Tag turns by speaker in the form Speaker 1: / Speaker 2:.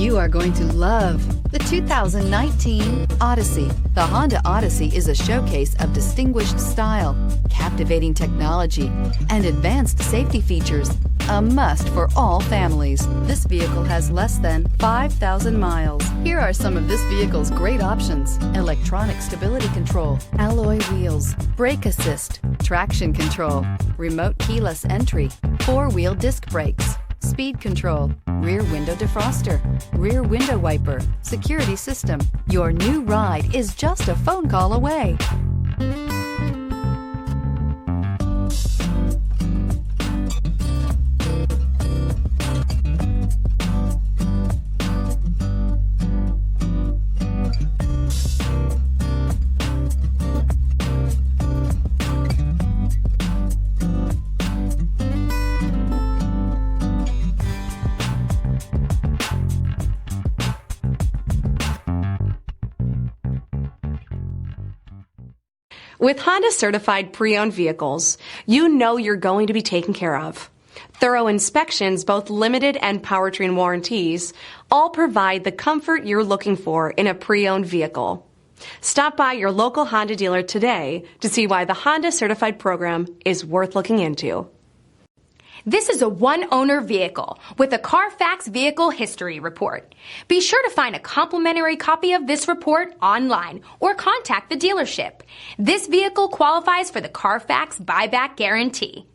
Speaker 1: You are going to love the 2019 Odyssey. The Honda Odyssey is a showcase of distinguished style, captivating technology, and advanced safety features. A must for all families. This vehicle has less than 5,000 miles. Here are some of this vehicle's great options: electronic stability control, alloy wheels, brake assist, traction control, remote keyless entry, four-wheel disc brakes, speed control, rear window defroster, rear window wiper, security system. Your new ride is just a phone call away.
Speaker 2: With Honda certified pre-owned vehicles, you know you're going to be taken care of. Thorough inspections, both limited and powertrain warranties, all provide the comfort you're looking for in a pre-owned vehicle. Stop by your local Honda dealer today to see why the Honda certified program is worth looking into.
Speaker 3: This is a one-owner vehicle with a CARFAX Vehicle History Report. Be sure to find a complimentary copy of this report online or contact the dealership. This vehicle qualifies for the CARFAX Buyback Guarantee.